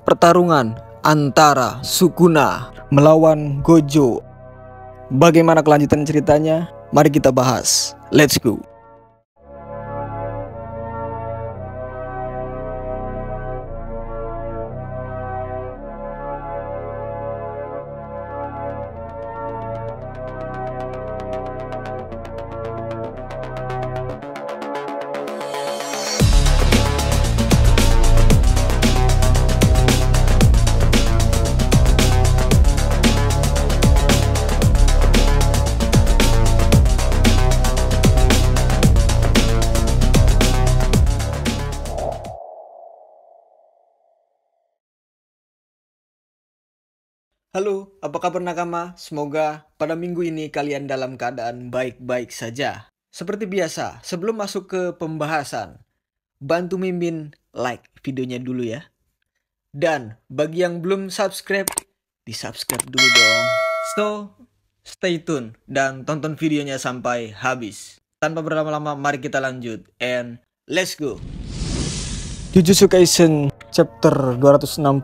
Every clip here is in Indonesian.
pertarungan antara Sukuna melawan Gojo. Bagaimana kelanjutan ceritanya? Mari kita bahas. Let's go. Halo, apa kabar nakama? Semoga pada minggu ini kalian dalam keadaan baik-baik saja. Seperti biasa, sebelum masuk ke pembahasan, bantu Mimin like videonya dulu ya. Dan bagi yang belum subscribe, di-subscribe dulu dong. So, stay tune dan tonton videonya sampai habis. Tanpa berlama-lama, mari kita lanjut. And let's go. Jujutsu Kaisen chapter 261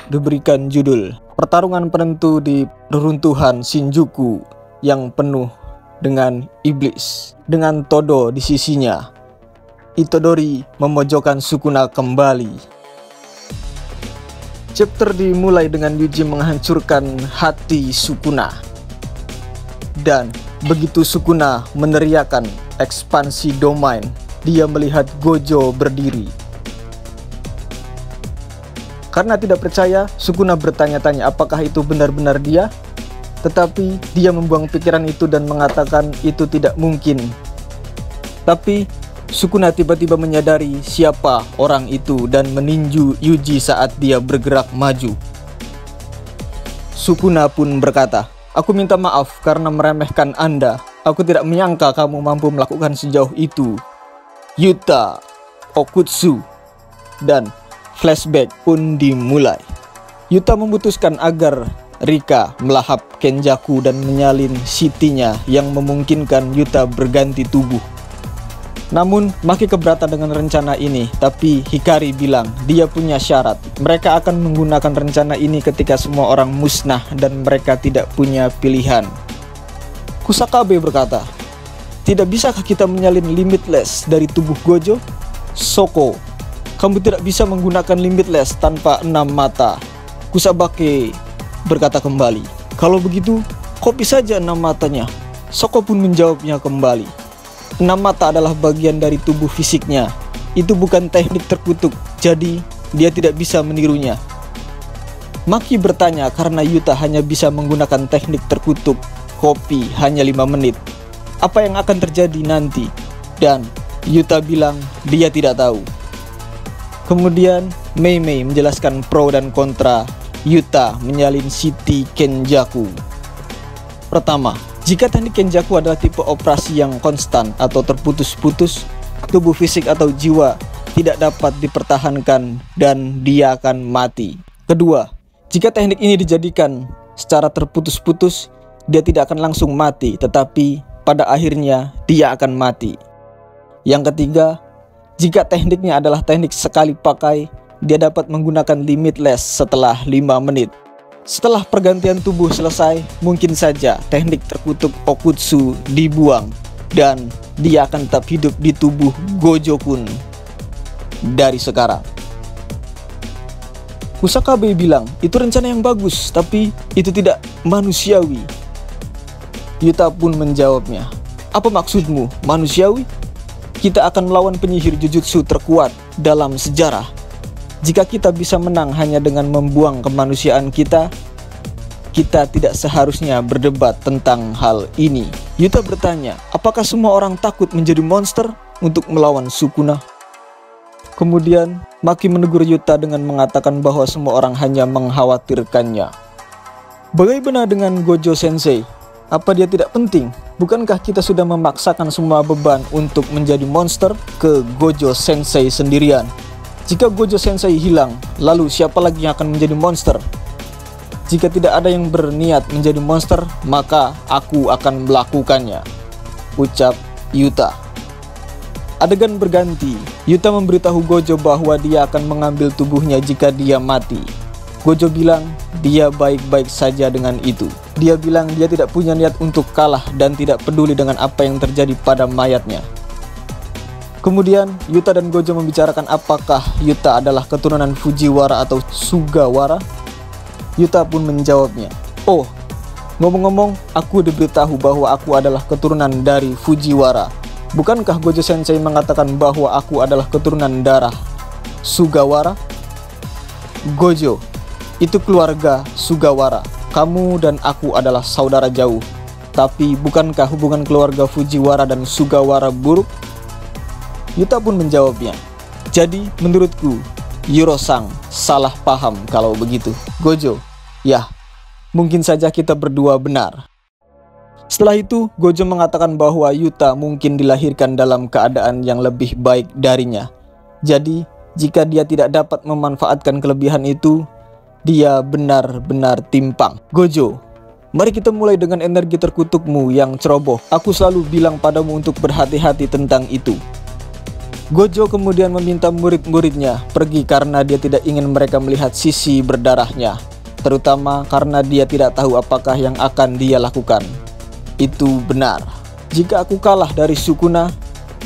diberikan judul Pertarungan penentu di reruntuhan Shinjuku yang penuh dengan iblis. Dengan Todo di sisinya, Itadori memojokkan Sukuna kembali. Chapter dimulai dengan Yuji menghancurkan hati Sukuna. Dan begitu Sukuna meneriakkan ekspansi domain, dia melihat Gojo berdiri. Karena tidak percaya, Sukuna bertanya-tanya apakah itu benar-benar dia. Tetapi dia membuang pikiran itu dan mengatakan itu tidak mungkin. Tapi Sukuna tiba-tiba menyadari siapa orang itu dan meninju Yuji saat dia bergerak maju. Sukuna pun berkata, "Aku minta maaf karena meremehkan Anda. Aku tidak menyangka kamu mampu melakukan sejauh itu. Yuta Okutsu." Dan flashback pun dimulai. Yuta memutuskan agar Rika melahap Kenjaku dan menyalin City-nya yang memungkinkan Yuta berganti tubuh. Namun Maki keberatan dengan rencana ini, tapi Hikari bilang dia punya syarat. Mereka akan menggunakan rencana ini ketika semua orang musnah dan mereka tidak punya pilihan. Kusakabe berkata, "Tidak bisakah kita menyalin limitless dari tubuh Gojo?" Soko, "Kamu tidak bisa menggunakan limitless tanpa 6 mata. Kusabake berkata kembali, "Kalau begitu, kopi saja 6 matanya." Soko pun menjawabnya kembali, 6 mata adalah bagian dari tubuh fisiknya. Itu bukan teknik terkutuk, jadi dia tidak bisa menirunya. Maki bertanya karena Yuta hanya bisa menggunakan teknik terkutuk kopi hanya 5 menit. Apa yang akan terjadi nanti? Dan Yuta bilang dia tidak tahu. Kemudian Mei Mei menjelaskan pro dan kontra Yuta menyalin City Kenjaku. Pertama, jika teknik Kenjaku adalah tipe operasi yang konstan atau terputus-putus, tubuh fisik atau jiwa tidak dapat dipertahankan dan dia akan mati. Kedua, jika teknik ini dijadikan secara terputus-putus, dia tidak akan langsung mati, tetapi pada akhirnya dia akan mati. Yang ketiga, jika tekniknya adalah teknik sekali pakai, dia dapat menggunakan limitless setelah 5 menit. Setelah pergantian tubuh selesai, mungkin saja teknik terkutuk Okutsu dibuang dan dia akan tetap hidup di tubuh Gojo-kun dari sekarang. Kusakabe bilang, itu rencana yang bagus, tapi itu tidak manusiawi. Yuta pun menjawabnya, "Apa maksudmu, manusiawi? Kita akan melawan penyihir jujutsu terkuat dalam sejarah. Jika kita bisa menang hanya dengan membuang kemanusiaan kita, kita tidak seharusnya berdebat tentang hal ini." Yuta bertanya, apakah semua orang takut menjadi monster untuk melawan Sukuna? Kemudian Maki menegur Yuta dengan mengatakan bahwa semua orang hanya mengkhawatirkannya. Bagaimana dengan Gojo Sensei? Apa dia tidak penting? Bukankah kita sudah memaksakan semua beban untuk menjadi monster ke Gojo Sensei sendirian? Jika Gojo Sensei hilang, lalu siapa lagi yang akan menjadi monster? Jika tidak ada yang berniat menjadi monster, maka aku akan melakukannya, ucap Yuta. Adegan berganti. Yuta memberitahu Gojo bahwa dia akan mengambil tubuhnya jika dia mati. Gojo bilang dia baik-baik saja dengan itu. Dia bilang dia tidak punya niat untuk kalah dan tidak peduli dengan apa yang terjadi pada mayatnya. Kemudian Yuta dan Gojo membicarakan apakah Yuta adalah keturunan Fujiwara atau Sugawara. Yuta pun menjawabnya, "Oh, ngomong-ngomong, aku diberitahu bahwa aku adalah keturunan dari Fujiwara. Bukankah Gojo Sensei mengatakan bahwa aku adalah keturunan darah Sugawara?" "Gojo, itu keluarga Sugawara. Kamu dan aku adalah saudara jauh. Tapi bukankah hubungan keluarga Fujiwara dan Sugawara buruk?" Yuta pun menjawabnya, "Jadi menurutku, Yuro-san salah paham kalau begitu." Gojo, "Ya, mungkin saja kita berdua benar." Setelah itu, Gojo mengatakan bahwa Yuta mungkin dilahirkan dalam keadaan yang lebih baik darinya. Jadi, jika dia tidak dapat memanfaatkan kelebihan itu, dia benar-benar timpang. "Gojo, mari kita mulai dengan energi terkutukmu yang ceroboh. Aku selalu bilang padamu untuk berhati-hati tentang itu." Gojo kemudian meminta murid-muridnya pergi karena dia tidak ingin mereka melihat sisi berdarahnya, terutama karena dia tidak tahu apakah yang akan dia lakukan. Itu benar. Jika aku kalah dari Sukuna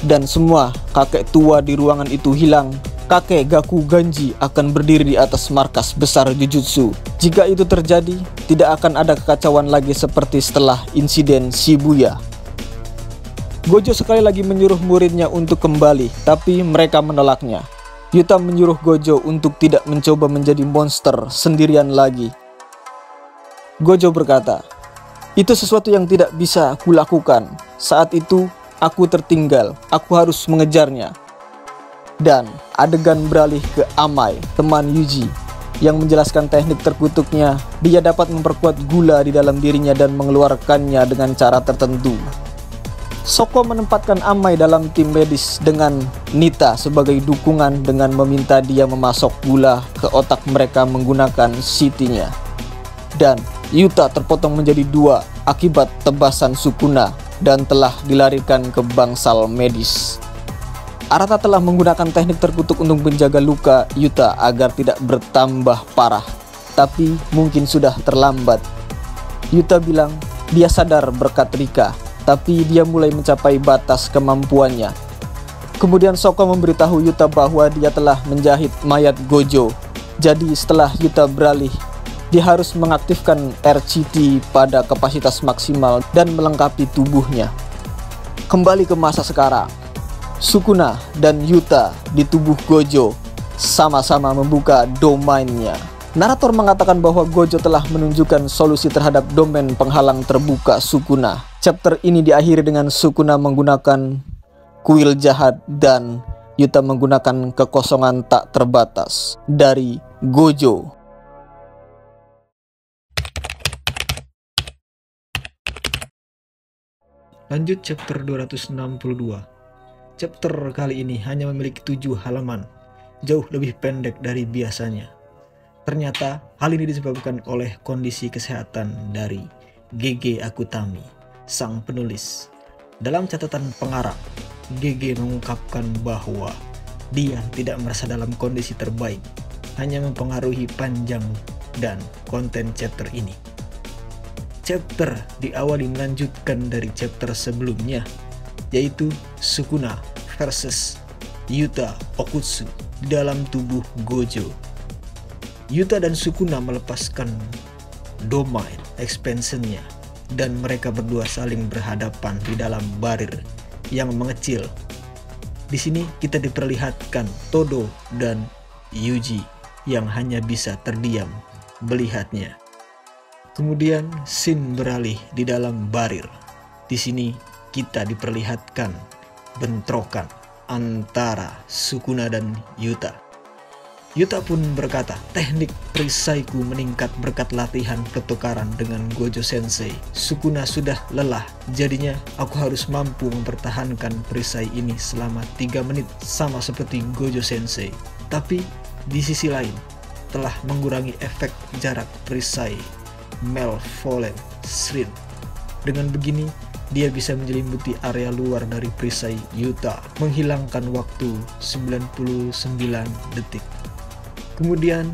dan semua kakek tua di ruangan itu hilang, kakek Gaku Ganji akan berdiri di atas markas besar Jujutsu. Jika itu terjadi, tidak akan ada kekacauan lagi seperti setelah insiden Shibuya. Gojo sekali lagi menyuruh muridnya untuk kembali, tapi mereka menolaknya. Yuta menyuruh Gojo untuk tidak mencoba menjadi monster sendirian lagi. Gojo berkata, "Itu sesuatu yang tidak bisa kulakukan. Saat itu, aku tertinggal. Aku harus mengejarnya." Dan adegan beralih ke Amai, teman Yuji, yang menjelaskan teknik terkutuknya. Dia dapat memperkuat gula di dalam dirinya dan mengeluarkannya dengan cara tertentu. Soko menempatkan Amai dalam tim medis dengan Nita sebagai dukungan dengan meminta dia memasok gula ke otak mereka menggunakan CT-nya. Dan Yuta terpotong menjadi dua akibat tebasan Sukuna dan telah dilarikan ke bangsal medis. Arata telah menggunakan teknik terkutuk untuk menjaga luka Yuta agar tidak bertambah parah, tapi mungkin sudah terlambat. Yuta bilang dia sadar berkat Rika, tapi dia mulai mencapai batas kemampuannya. Kemudian Soko memberitahu Yuta bahwa dia telah menjahit mayat Gojo. Jadi setelah Yuta beralih, dia harus mengaktifkan RCT pada kapasitas maksimal dan melengkapi tubuhnya. Kembali ke masa sekarang, Sukuna dan Yuta di tubuh Gojo sama-sama membuka domainnya. Narator mengatakan bahwa Gojo telah menunjukkan solusi terhadap domain penghalang terbuka Sukuna. Chapter ini diakhiri dengan Sukuna menggunakan kuil jahat dan Yuta menggunakan kekosongan tak terbatas dari Gojo. Lanjut chapter 262. Chapter kali ini hanya memiliki 7 halaman, jauh lebih pendek dari biasanya. Ternyata hal ini disebabkan oleh kondisi kesehatan dari GG Akutami, sang penulis. Dalam catatan pengarang, GG mengungkapkan bahwa dia tidak merasa dalam kondisi terbaik, hanya mempengaruhi panjang dan konten chapter ini. Chapter diawali melanjutkan dari chapter sebelumnya, yaitu Sukuna versus Yuta Okutsu dalam tubuh Gojo. Yuta dan Sukuna melepaskan domain expansionnya dan mereka berdua saling berhadapan di dalam barir yang mengecil. Di sini kita diperlihatkan Todo dan Yuji yang hanya bisa terdiam melihatnya. Kemudian scene beralih di dalam barir. Di sini kita diperlihatkan bentrokan antara Sukuna dan Yuta. Yuta pun berkata, teknik perisaiku meningkat berkat latihan pertukaran dengan Gojo Sensei. Sukuna sudah lelah, jadinya aku harus mampu mempertahankan perisai ini selama 3 menit sama seperti Gojo Sensei. Tapi di sisi lain, telah mengurangi efek jarak perisai Malevolent Shrin. Dengan begini, dia bisa menyelimuti area luar dari perisai Yuta, menghilangkan waktu 99 detik. Kemudian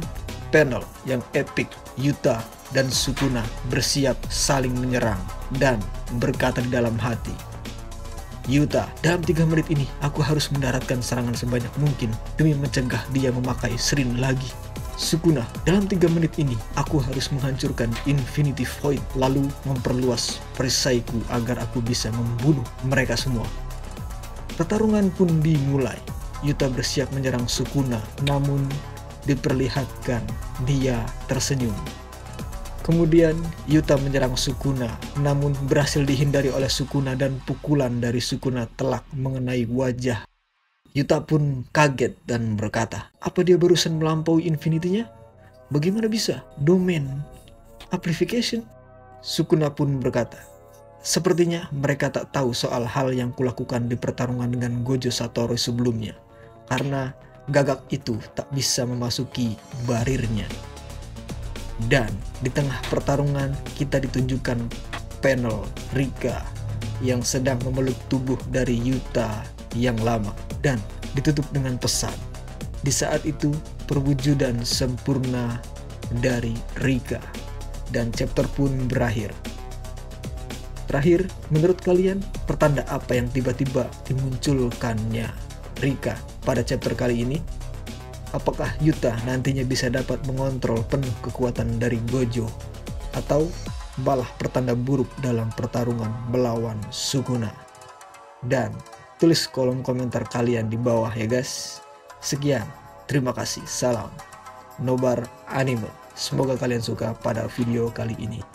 panel yang epic, Yuta dan Sukuna bersiap saling menyerang dan berkata di dalam hati, "Yuta, dalam 3 menit ini aku harus mendaratkan serangan sebanyak mungkin demi mencegah dia memakai Shrin lagi. Sukuna, dalam 3 menit ini aku harus menghancurkan Infinity Void lalu memperluas perisaiku agar aku bisa membunuh mereka semua." Pertarungan pun dimulai. Yuta bersiap menyerang Sukuna, namun diperlihatkan dia tersenyum. Kemudian Yuta menyerang Sukuna, namun berhasil dihindari oleh Sukuna dan pukulan dari Sukuna telak mengenai wajah. Yuta pun kaget dan berkata, apa dia barusan melampaui infinity-nya? Bagaimana bisa? Domain amplification? Sukuna pun berkata, sepertinya mereka tak tahu soal hal yang kulakukan di pertarungan dengan Gojo Satoru sebelumnya, karena gagak itu tak bisa memasuki barirnya. Dan di tengah pertarungan kita ditunjukkan panel Rika yang sedang memeluk tubuh dari Yuta yang lama dan ditutup dengan pesan. Di saat itu perwujudan sempurna dari Rika dan chapter pun berakhir. Terakhir, menurut kalian pertanda apa yang tiba-tiba dimunculkannya Rika pada chapter kali ini? Apakah Yuta nantinya bisa dapat mengontrol penuh kekuatan dari Gojo, atau malah pertanda buruk dalam pertarungan melawan Sukuna? Dan tulis kolom komentar kalian di bawah ya guys. Sekian, terima kasih, salam Nobar Anime. Semoga kalian suka pada video kali ini.